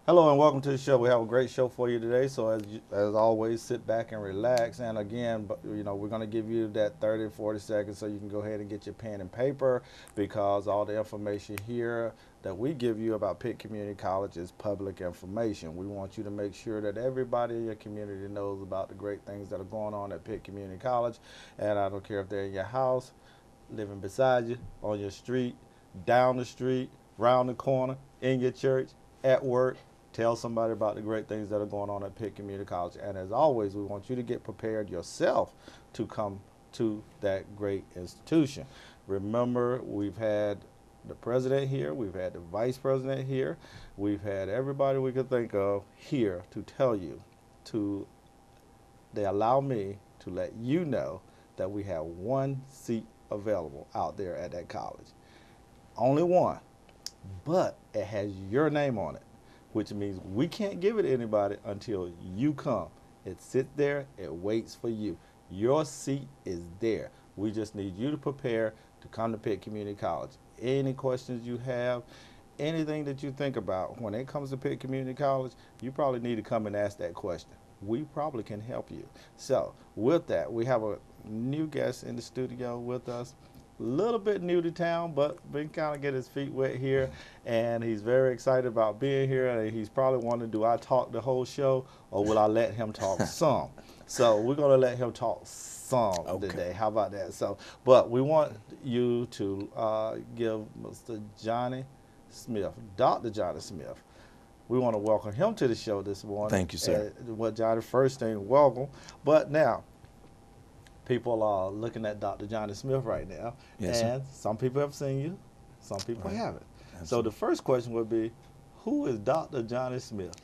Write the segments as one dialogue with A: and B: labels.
A: Hello and welcome to the show. We have a great show for you today. So as always, sit back and relax. And again, we're going to give you that 30 40 seconds so you can go ahead and get your pen and paper, because all the information here that we give you about Pitt Community College is public information. We want you to make sure that everybody in your community knows about the great things that are going on at Pitt Community College. And I don't care if they're in your house, living beside you, on your street, down the street, round the corner, in your church, at work. Tell somebody about the great things that are going on at Pitt Community College. And as always, we want you to get prepared yourself to come to that great institution. Remember, we've had the president here, we've had the vice president here, we've had everybody we could think of here to tell you to, they allow me to let you know that we have one seat available out there at that college. Only one, but it has your name on it, which means we can't give it to anybody until you come. It sits there, it waits for you. Your seat is there. We just need you to prepare to come to Pitt Community College. Any questions you have, anything that you think about when it comes to Pitt Community College, you probably need to come and ask that question. We probably can help you. So with that, we have a new guest in the studio with us. Little bit new to town, but been kind of get his feet wet here, and he's very excited about being here. And he's probably wondering, do I talk the whole show, or will I let him talk some? So we're gonna let him talk some today. How about that? So, but we want you to give Mr. Johnny Smith, Dr. Johnny Smith. We want to welcome him to the show this morning.
B: Thank you, sir.
A: Well, Johnny, first thing, welcome. But now, people are looking at Dr. Johnny Smith right now,
B: yes,
A: and
B: sir.
A: Some people have seen you, some people haven't.
B: Absolutely.
A: So the first question would be, who is Dr. Johnny Smith?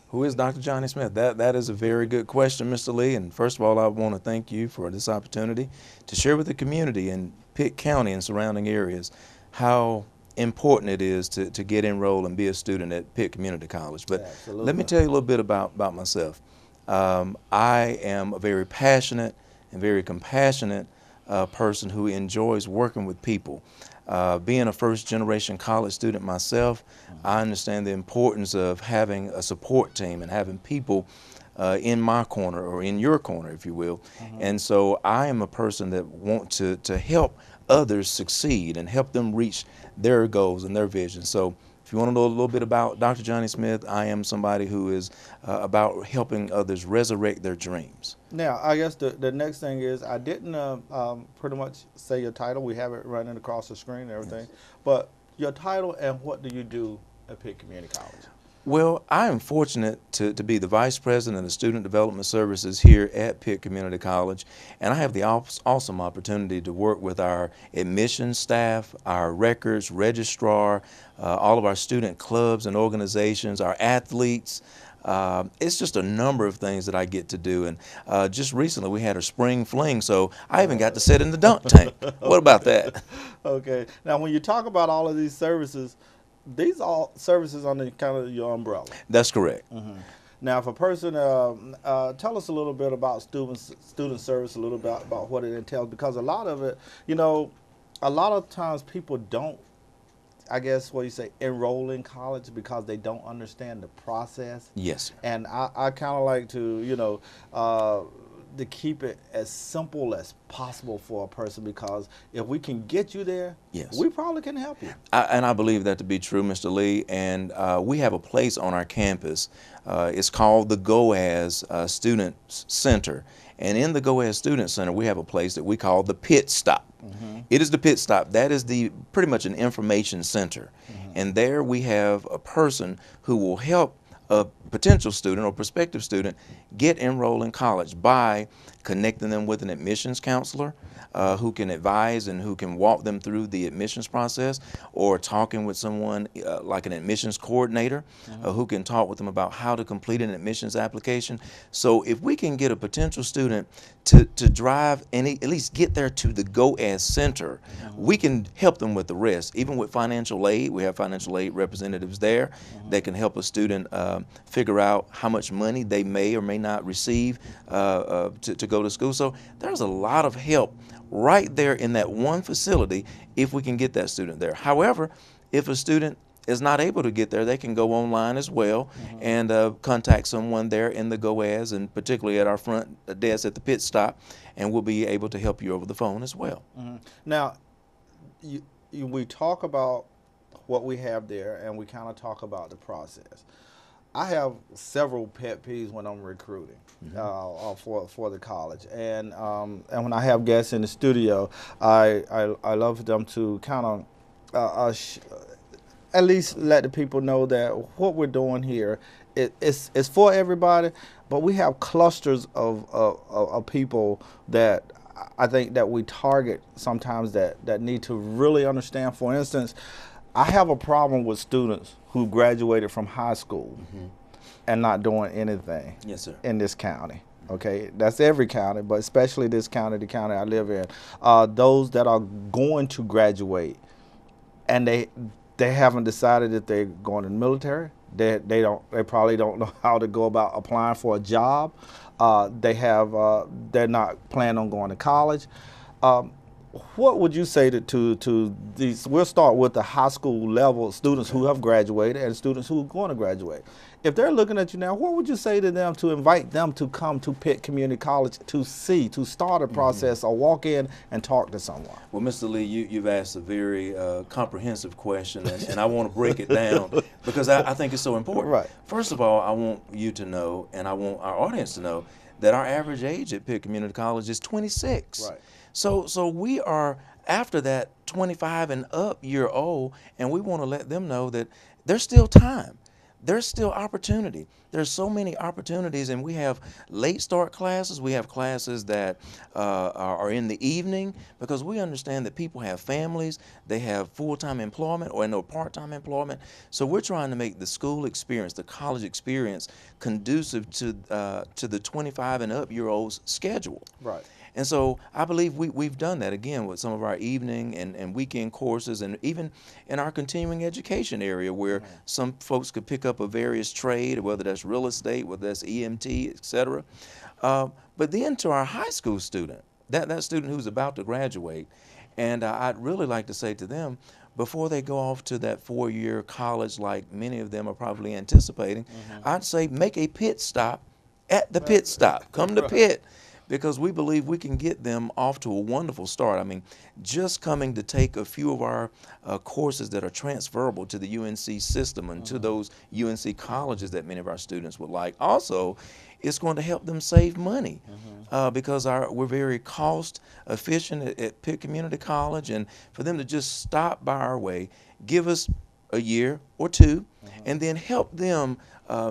B: Who is Dr. Johnny Smith? That is a very good question, Mr. Lee. And first of all, I want to thank you for this opportunity to share with the community in Pitt County and surrounding areas how important it is to get enrolled and be a student at Pitt Community College. But
A: Absolutely.
B: Let me tell you a little bit about myself. I am a very passionate and very compassionate person who enjoys working with people. Being a first-generation college student myself, I understand the importance of having a support team and having people in my corner, or in your corner, if you will. And so I am a person that wants to help others succeed and help them reach their goals and their vision. So if you want to know a little bit about Dr. Johnny Smith, I am somebody who is about helping others resurrect their dreams.
A: Now, I guess the next thing is, I didn't pretty much say your title. We have it running across the screen and everything. Yes. But your title and what do you do at Pitt Community College?
B: Well, I am fortunate to be the Vice President of Student Development Services here at Pitt Community College, and I have the awesome opportunity to work with our admissions staff, our records, registrar, all of our student clubs and organizations, our athletes. It's just a number of things that I get to do, and just recently we had a spring fling, so I even got to sit in the dunk tank. What about that?
A: Okay. Now, when you talk about all of these services, these are services under kind of your umbrella.
B: That's correct.
A: Now, if a person, tell us a little bit about student service, a little bit about what it entails, because a lot of it, a lot of times people don't, I guess what you say, enroll in college because they don't understand the process.
B: Yes, sir.
A: And I kind of like to, to keep it as simple as possible for a person, because if we can get you there,
B: yes,
A: we probably can help you.
B: And I believe that to be true, Mr. Lee. And we have a place on our campus. It's called the GOAS Student Center. And in the GOAS Student Center, we have a place that we call the Pit Stop. It is the Pit Stop. That is pretty much an information center. And there we have a person who will help a potential student or prospective student get enrolled in college by connecting them with an admissions counselor who can advise and who can walk them through the admissions process, or talking with someone like an admissions coordinator who can talk with them about how to complete an admissions application. So if we can get a potential student to drive and at least get there to the GOAS Center, we can help them with the rest. Even with financial aid, we have financial aid representatives there that can help a student figure out how much money they may or may not receive to go to school. So there's a lot of help right there in that one facility if we can get that student there. However, if a student is not able to get there, they can go online as well and contact someone there in the GOAS, and particularly at our front desk at the pit stop, and we'll be able to help you over the phone as well.
A: Now, we talk about what we have there, and we kind of talk about the process. I have several pet peeves when I'm recruiting for the college, and when I have guests in the studio, I love them to kind of at least let the people know that what we're doing here it's for everybody, but we have clusters of people that I think that we target sometimes that need to really understand. For instance, I have a problem with students who graduated from high school and not doing anything
B: Yes, sir.
A: in this county. Okay, that's every county, but especially this county, the county I live in. Those that are going to graduate and they haven't decided if they're going to the military. They probably don't know how to go about applying for a job. They're not planning on going to college. What would you say to these? We'll start with the high school level students who have graduated and students who are going to graduate. If they're looking at you now, what would you say to them to invite them to come to Pitt Community College to start a process or walk in and talk to someone?
B: Well, Mr. Lee, you've asked a very comprehensive question, and I want to break it down because I think it's so important.
A: Right.
B: First of all, I want you to know, and I want our audience to know, that our average age at Pitt Community College is 26.
A: Right.
B: So we are after that 25 and up year old, and we want to let them know that there's still time. There's still opportunity. There's so many opportunities, and we have late start classes. We have classes that are in the evening, because we understand that people have families, they have full-time employment or no part-time employment. So we're trying to make the school experience, the college experience, conducive to the 25 and up year olds schedule.
A: Right.
B: And so I believe we've done that, again, with some of our evening and weekend courses, and even in our continuing education area, where some folks could pick up a various trade, whether that's real estate, whether that's EMT, et cetera. But then to our high school student, that student who's about to graduate, and I'd really like to say to them, before they go off to that 4-year college like many of them are probably anticipating, I'd say make a pit stop at the pit stop. Come to Pitt. Because we believe we can get them off to a wonderful start. I mean, just coming to take a few of our courses that are transferable to the UNC system and to those UNC colleges that many of our students would like. Also, it's going to help them save money because we're very cost efficient at Pitt Community College, and for them to just stop by our way, give us a year or two, and then help them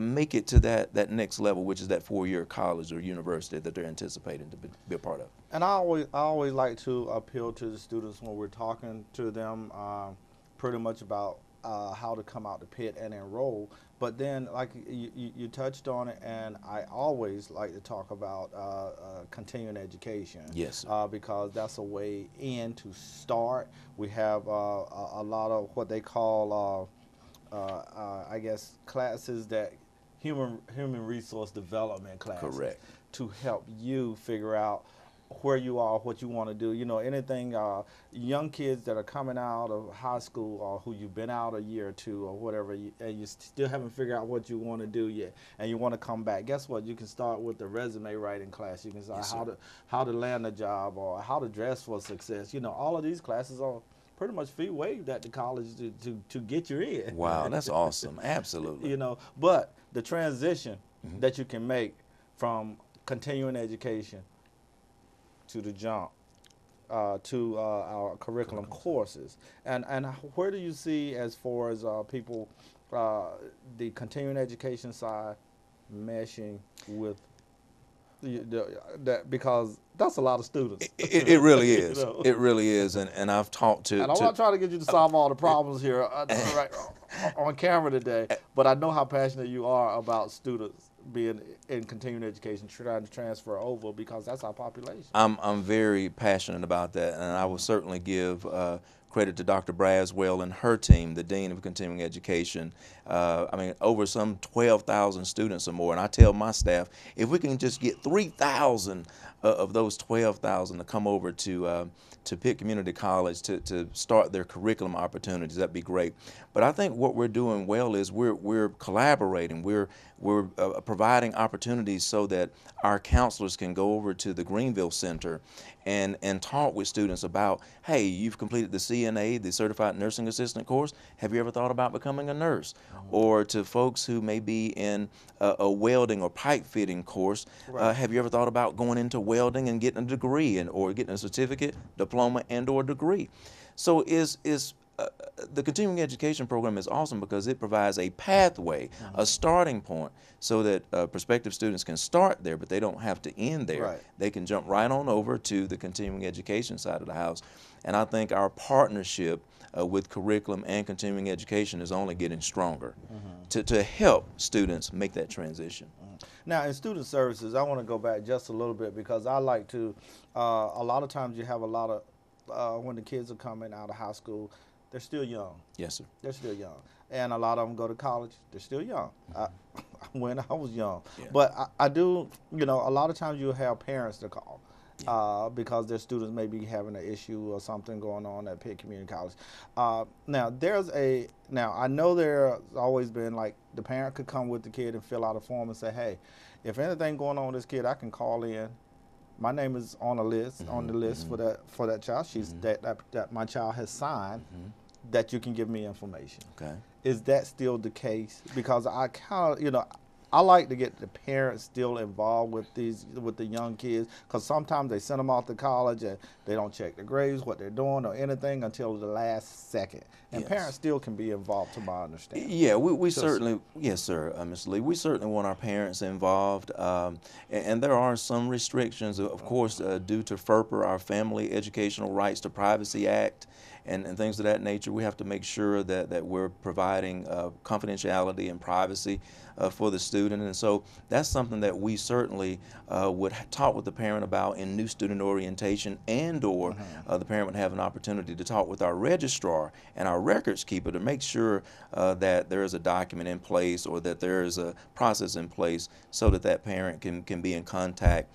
B: make it to that next level, which is that 4-year college or university that they're anticipating to be a part of.
A: And I always like to appeal to the students when we're talking to them pretty much about how to come out to Pitt and enroll. But then, like you touched on it, and I always like to talk about continuing education.
B: Yes.
A: Because that's a way in to start. We have a lot of what they call I guess classes that human resource development classes.
B: Correct.
A: To help you figure out where you are, what you want to do. You know, anything, young kids that are coming out of high school or who you've been out a year or two or whatever, and you still haven't figured out what you want to do yet, and you want to come back. Guess what? You can start with the resume writing class. You can start how to land a job or how to dress for success. You know, all of these classes are pretty much fee waived at the college to get you in.
B: Wow, that's awesome. Absolutely.
A: You know, but the transition that you can make from continuing education to the jump to our curriculum courses, and where do you see, as far as people, the continuing education side meshing with that, because that's a lot of students.
B: It really is.
A: You know?
B: It really is, and I've talked to.
A: And I'm not trying to get you to solve all the problems here right on camera today, but I know how passionate you are about students being in continuing education, trying to transfer over, because that's our population.
B: I'm very passionate about that, and I will certainly give credit to Dr. Braswell and her team, the Dean of Continuing Education. I mean, over some 12,000 students or more. And I tell my staff, if we can just get 3,000 of those 12,000 to come over to Pitt Community College to start their curriculum opportunities, that'd be great. But I think what we're doing well is we're collaborating. We're providing opportunities so that our counselors can go over to the Greenville Center and talk with students about, hey, you've completed the CNA, the Certified Nursing Assistant course. Have you ever thought about becoming a nurse? Or to folks who may be in a welding or pipe fitting course, have you ever thought about going into welding and getting a degree or getting a certificate, diploma, and or degree? So the continuing education program is awesome because it provides a pathway, a starting point, so that prospective students can start there, but they don't have to end there.
A: Right.
B: They can jump right on over to the continuing education side of the house. And I think our partnership with curriculum and continuing education is only getting stronger to help students make that transition.
A: Now, in student services, I want to go back just a little bit because I like to, a lot of times you have a lot of, when the kids are coming out of high school, they're still young.
B: Yes, sir.
A: They're still young. And a lot of them go to college, they're still young. When I was young.
B: Yeah.
A: But I do, a lot of times you have parents to call. Because their students may be having an issue or something going on at Pitt Community College. Now I know there's always been like the parent could come with the kid and fill out a form and say, hey, if anything going on with this kid, I can call in. My name is on the list for that child. She's that my child has signed that you can give me information.
B: Okay.
A: Is that still the case? Because I kind of, I like to get the parents still involved with the young kids, because sometimes they send them off to college and they don't check the grades, what they're doing, or anything until the last second. And
B: Yes.
A: Parents still can be involved, to my understanding.
B: Yeah, we certainly, yes, sir, Mr. Lee. We certainly want our parents involved, and there are some restrictions, of course, due to FERPA, our Family Educational Rights to Privacy Act, and things of that nature. We have to make sure that we're providing confidentiality and privacy for the student, and so that's something that we certainly would talk with the parent about in new student orientation, and or the parent would have an opportunity to talk with our registrar and our records keeper to make sure that there is a document in place, or that there is a process in place, so that parent can be in contact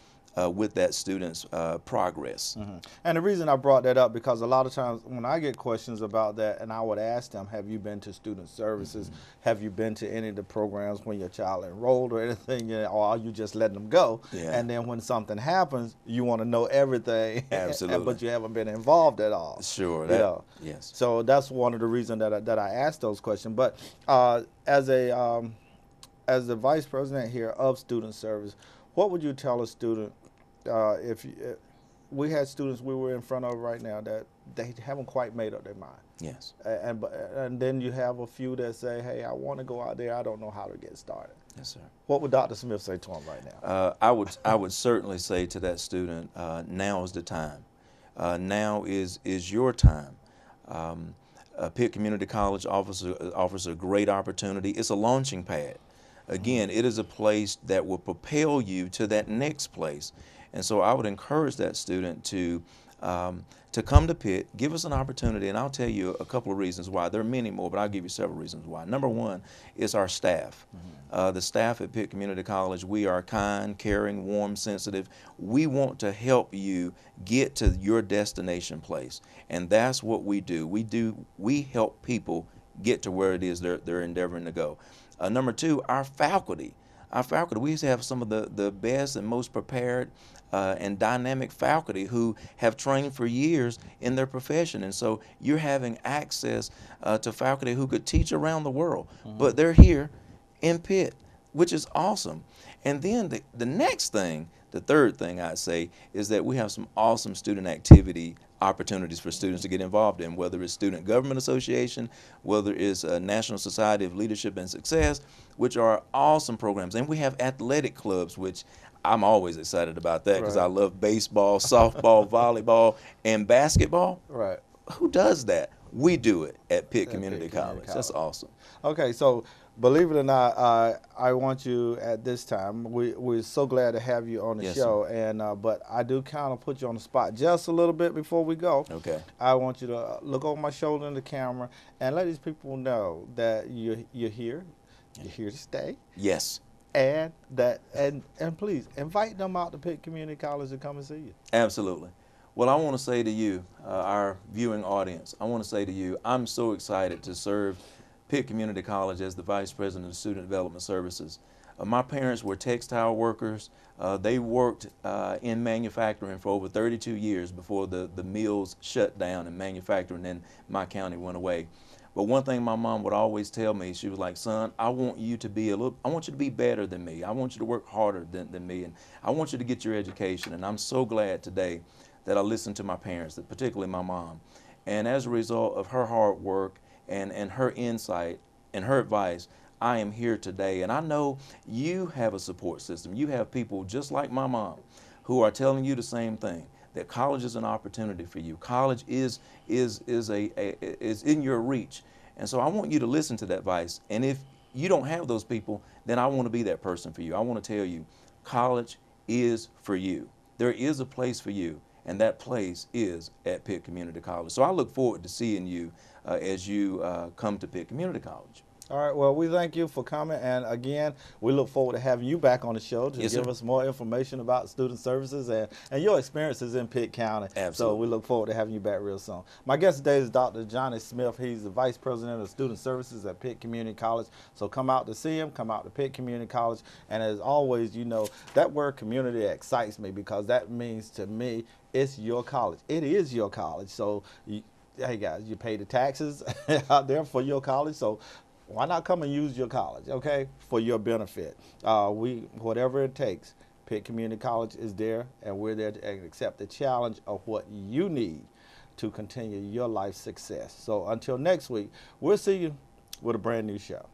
B: with that student's progress.
A: And the reason I brought that up, because a lot of times when I get questions about that, and I would ask them, have you been to student services? Have you been to any of the programs when your child enrolled or anything, or are you just letting them go?
B: Yeah.
A: And then when something happens, you want to know everything.
B: Absolutely.
A: But you haven't been involved at all.
B: Sure. Yes.
A: So that's one of the reasons that I asked those questions. But as the vice president here of student service, what would you tell a student if we had students we were in front of right now that they haven't quite made up their mind?
B: Yes.
A: And then you have a few that say, hey, I want to go out there, I don't know how to get started.
B: Yes, sir.
A: What would Dr. Smith say to him right now?
B: I would certainly say to that student, now is the time. Now is your time. Pitt Community College offers a great opportunity. It's a launching pad. Again, it is a place that will propel you to that next place. And so I would encourage that student to come to Pitt, give us an opportunity, and I'll tell you a couple of reasons why. There are many more, but I'll give you several reasons why. Number one is our staff. The staff at Pitt Community College, we are kind, caring, warm, sensitive. We want to help you get to your destination place, and that's what we do. We help people get to where it is they're endeavoring to go. Number two, our faculty. We have some of the best and most prepared and dynamic faculty who have trained for years in their profession. And so you're having access to faculty who could teach around the world, but they're here in Pitt, which is awesome. And then the next thing, the third thing I'd say, is that we have some awesome student activity opportunities for students to get involved in, whether it's Student Government Association, whether it's National Society of Leadership and Success, which are awesome programs. And we have athletic clubs, which I'm always excited about that, because I love baseball, softball, volleyball, and basketball.
A: Right.
B: Who does that? We do it at Pitt
A: At
B: Community
A: Pitt Community
B: College. That's
A: College.
B: awesome.
A: Okay, so believe it or not, I want you at this time. We're so glad to have you on the
B: Yes,
A: show,
B: sir.
A: and but I do kind of put you on the spot just a little bit before we go.
B: Okay.
A: I want you to look over my shoulder in the camera and let these people know that you're here to stay,
B: Yes.
A: and that and please invite them out to Pitt Community College to come and see you.
B: Absolutely. Well, I want to say to you, our viewing audience, I want to say to you, I'm so excited to serve Pitt Community College as the Vice President of Student Development Services. My parents were textile workers. They worked in manufacturing for over 32 years before the mills shut down and manufacturing in my county went away. But one thing my mom would always tell me, she was like, son, I want you to be I want you to be better than me. I want you to work harder than me, and I want you to get your education. And I'm so glad today that I listened to my parents, particularly my mom. And as a result of her hard work and her insight and her advice, I am here today. And I know you have a support system. You have people just like my mom who are telling you the same thing, that college is an opportunity for you. College is in your reach. And so I want you to listen to that advice. And if you don't have those people, then I want to be that person for you. I want to tell you, college is for you. There is a place for you, and that place is at Pitt Community College. So I look forward to seeing you as you come to Pitt Community College.
A: All right, well, we thank you for coming, and again, we look forward to having you back on the show to
B: Yes,
A: give
B: sir.
A: us more information about student services and your experiences in Pitt County.
B: Absolutely.
A: So we look forward to having you back real soon. My guest today is Dr. JSmith. He's the Vice President of Student Services at Pitt Community College. So come out to see him, come out to Pitt Community College, and as always, you know, that word community excites me because that means to me, it's your college. It is your college. So, hey guys, you pay the taxes out there for your college, so why not come and use your college, okay, for your benefit? Whatever it takes, Pitt Community College is there, and we're there to accept the challenge of what you need to continue your life success. So until next week, we'll see you with a brand new show.